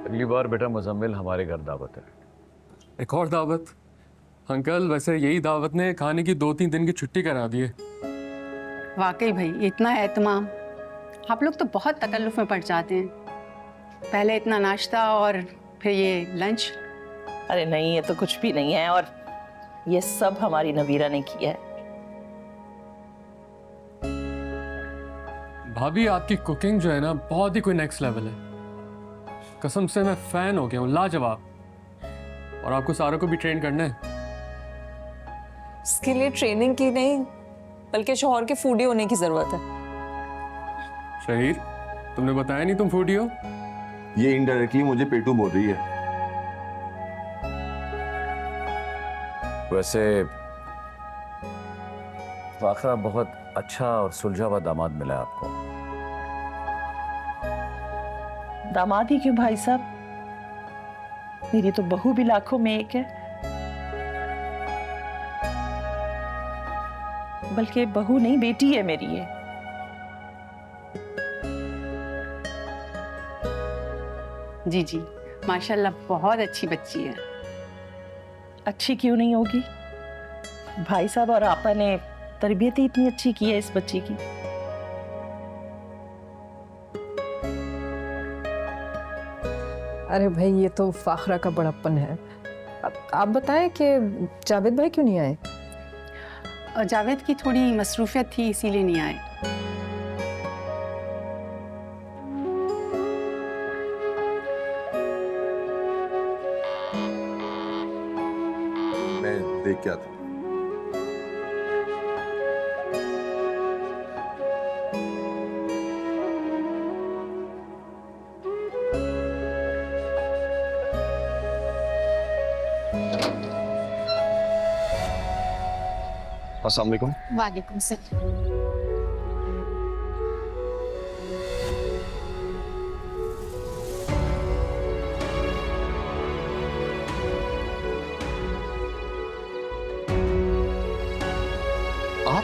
अगली बार बेटा मुजम्मिल हमारे घर दावत है। एक और दावत? अंकल वैसे यही दावत ने खाने की 2-3 दिन की छुट्टी करा दी है। वाकई भाई इतना एहतमाम, आप लोग तो बहुत तकल्लुफ में पड़ जाते हैं। पहले इतना नाश्ता और फिर ये लंच। अरे नहीं, ये तो कुछ भी नहीं है, और ये सब हमारी नबीरा ने किया है। भाभी आपकी कुकिंग जो है ना बहुत ही कोई नेक्स्ट लेवल है। कसम से मैं फैन हो गया हूँ, लाजवाब। और आपको सारों को भी ट्रेन करना है। इसके लिए ट्रेनिंग की नहीं बल्कि शौहर के फूडी होने की जरूरत है। शहीर, तुमने बताया नहीं तुम फूडी हो। ये इनडायरेक्टली मुझे पेटू बोल रही है। वैसे फाखरा बहुत अच्छा और सुलझा हुआ दामाद मिला है आपको। दामाद ही क्यों भाई साहब, मेरी तो बहू भी लाखों में एक है। बल्कि बहू नहीं, बेटी है मेरी ये। जी जी, माशाल्लाह बहुत अच्छी बच्ची है। अच्छी क्यों नहीं होगी, भाई साहब और आपा ने तरबियत ही इतनी अच्छी की है इस बच्ची की। अरे भाई ये तो फाखरा का बड़प्पन है। आप बताएं कि जावेद भाई क्यों नहीं आए? और जावेद की थोड़ी मसरूफियत थी इसीलिए नहीं आए। मैं देख के आता हूँ। अस्सलाम वालेकुम। वालेकुम सलाम। आप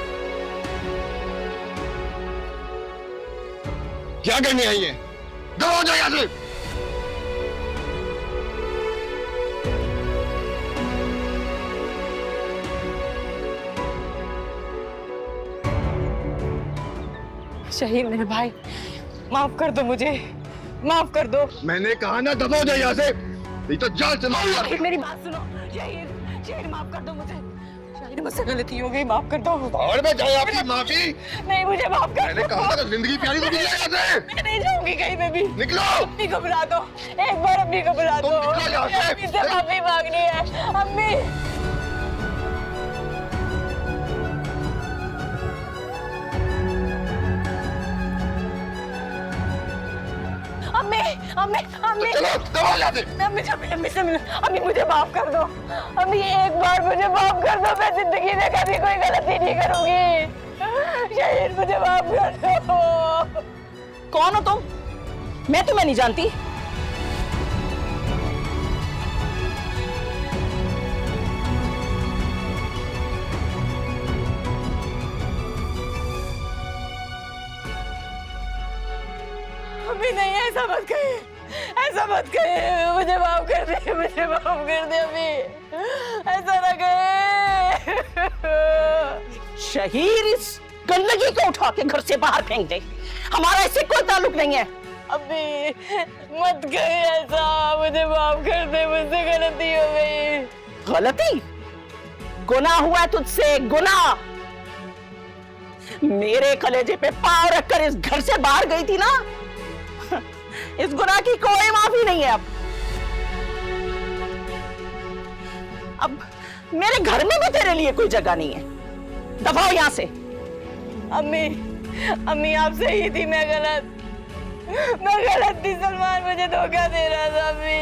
क्या करने आई है? दबा जाए यहाँ से। शहीद मेरे भाई, माफ कर दो मुझे, माफ कर दो। मैंने कहा ना दबा जाए यहाँ से, नहीं तो जान से मारूंगा। शहीद मेरी बात सुनो। शहीद, शहीद माफ कर दो मुझे। शहीद मुझसे गलती हो गई, माफ कर दो। और में जाए आपकी माफी। नहीं मुझे माफ कर मैंने दो। कहा था जिंदगी प्यारी तो यहाँ से। मैं नहीं जाऊंगी कहीं पे भी। निकलो। अपनी घबरा दो, एक बार अपनी घबरा दो। तुम निकलो यहाँ से। अम्मी से माफी मांगनी है। अम्मी अम्मी अम्मी अम्मी चलो दबा जाते। अम्मी अम्मी से मिलो। अम्मी मुझे माफ कर दो। अम्मी एक बार मुझे माफ कर दो, मैं जिंदगी में कभी कोई गलती नहीं करूंगी। शहीद मुझे माफ कर दो। कौन हो तुम? मैं तुम्हें नहीं जानती। अम्मी नहीं, ऐसा मत कहे, ऐसा मत कहे। मुझे माफ कर दे, मुझे माफ कर दे अम्मी, ऐसा ना कहे। शहीर, इस गंदगी को उठा के घर से बाहर फेंक दे। हमारा इससे कोई ताल्लुक नहीं है। अम्मी मत कहे ऐसा, मुझे माफ कर दे, मुझसे गलती हो गई। गलती? गुनाह हुआ है तुझसे, गुनाह। मेरे कलेजे पे पांव रखकर इस घर से बाहर गई थी ना, इस गुनाह की कोई माफी नहीं है। अब मेरे घर में भी तेरे लिए कोई जगह नहीं है। दफा हो यहां से। अम्मी अम्मी आप सही थी, मैं गलत थी। सलमान मुझे धोखा दे रहा था अम्मी।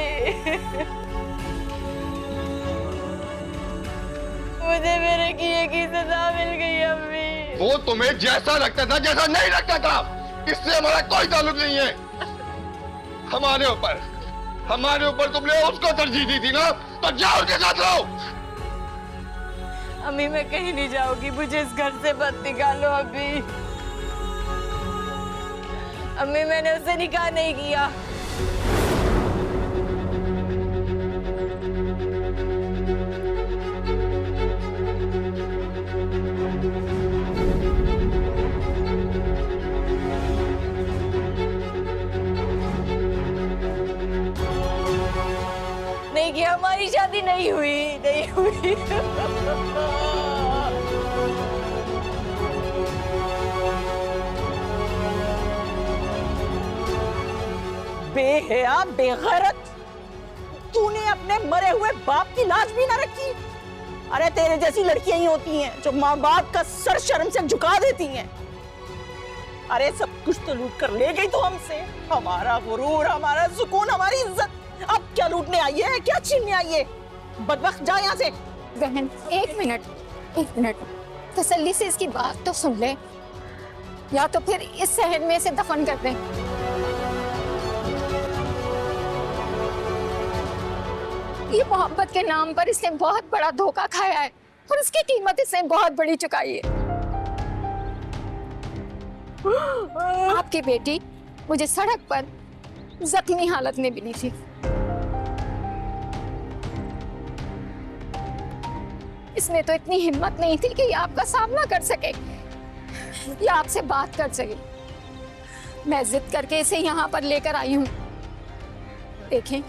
मुझे मेरे किए की सजा मिल गई अम्मी। वो तुम्हें जैसा लगता था जैसा नहीं लगता था, इससे हमारा कोई ताल्लुक नहीं है। हमारे ऊपर तुमने उसको तरजीह दी थी ना, तो जाओ उसके साथ रहो। अम्मी मैं कहीं नहीं जाऊंगी, मुझे इस घर से मत निकालो अम्मी। अम्मी मैंने उससे निकाह नहीं किया। शादी नहीं हुई, नहीं हुई। बेहया, बेगैरत, तूने अपने मरे हुए बाप की लाज भी ना रखी। अरे तेरे जैसी लड़कियां ही होती हैं जो माँ बाप का सर शर्म से झुका देती हैं। अरे सब कुछ तो लूट कर ले गई तो हमसे, हमारा गुरूर, हमारा सुकून, हमारी इज्जत। अब क्या लूटने आई है, क्या छीनने आई है? बदबख्त, जा यहाँ से। बहन एक मिनट तसल्ली से इसकी बात तो सुन ले, या तो फिर इस सहन में इसे दफन कर दें। ये मोहब्बत के नाम पर इसने बहुत बड़ा धोखा खाया है और उसकी कीमत इसने बहुत बड़ी चुकाई है। आपकी बेटी मुझे सड़क पर जख्मी हालत में मिली थी। इसमें तो इतनी हिम्मत नहीं थी कि ये आपका सामना कर सके या आपसे बात कर सके। मैं जिद करके इसे यहाँ पर लेकर आई हूँ। देखें,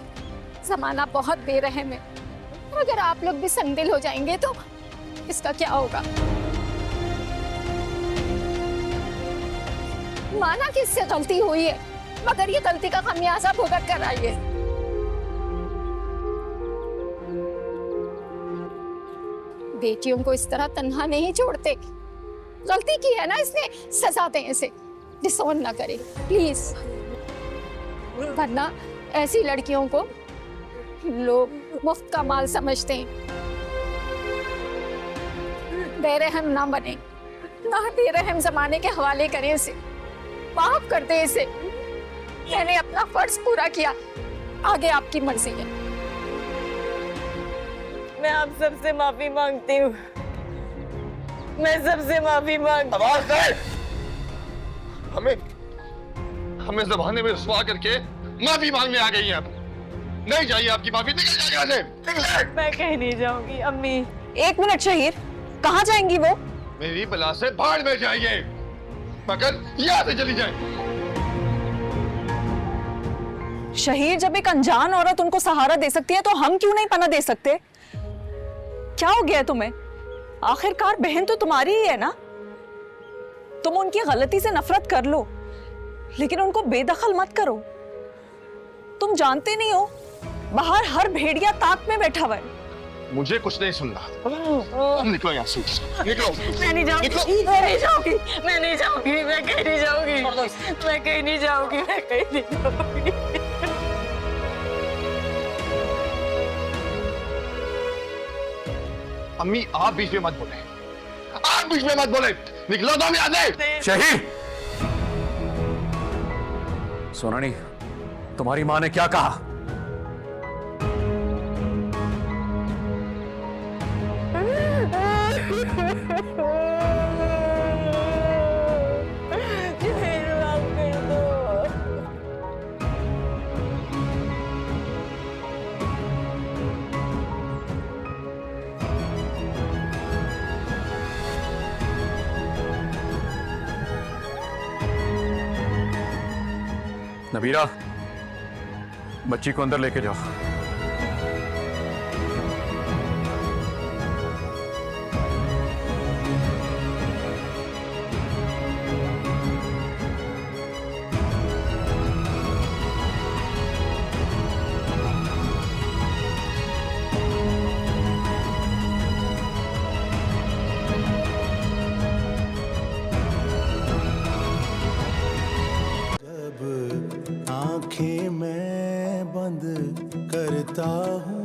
जमाना बहुत बेरहम है और अगर आप लोग भी संगदिल हो जाएंगे तो इसका क्या होगा? माना कि इससे गलती हुई है, मगर ये गलती का खमियाजा भुगत कर आई है। बेटियों को इस तरह तन्हा नहीं छोड़ते। गलती की है ना इसने, सजा दें इसे, डिसोन ना करे प्लीज, वरना ऐसी लड़कियों को लोग मुफ्त का माल समझते हैं। बेरहम ना बने, ना बेरहम जमाने के हवाले करें इसे, माफ कर दे इसे। मैंने अपना फर्ज पूरा किया, आगे आपकी मर्जी है। मैं आप सबसे माफी मांगती हूँ, मैं सबसे माफी मांगती हूँ। आवाज दे! हमें ज़माने में रुसवा करके माफी मांगने आ गई हैं। अब नहीं चाहिए आपकी माफी, निकल जाइए यहाँ से, निकले। मैं कहीं नहीं जाऊंगी अम्मी। एक मिनट शहीर, कहाँ जाएंगी वो? मेरी बला से भाड़ में जाइए, मगर यहाँ से चली जाए। शहीर, जब एक अनजान औरत उनको सहारा दे सकती है तो हम क्यों नहीं पना दे सकते? क्या हो गया तुम्हें? आखिरकार बहन तो तुम्हारी ही है ना। तुम उनकी गलती से नफरत कर लो, लेकिन उनको बेदखल मत करो। तुम जानते नहीं हो, बाहर हर भेड़िया ताक में बैठा हुआ है। मुझे कुछ नहीं सुनना। निकलो यहाँ से, निकलो। मैं नहीं जाऊंगी, मैं नहीं जाऊंगी, मैं नहीं जाऊंगी, मैं कहीं नहीं जाऊंगी, मैं कहीं नहीं जाऊंगी, मैं कहीं नहीं जाऊंगी। अम्मी, आप बीच में मत बोले, आप बीच में मत बोले, निकलो तुम यहाँ से। शहीद! सोनानी, तुम्हारी माँ ने क्या कहा? नबीरा, बच्ची को अंदर लेके जाओ। आंखें मैं बंद करता हूँ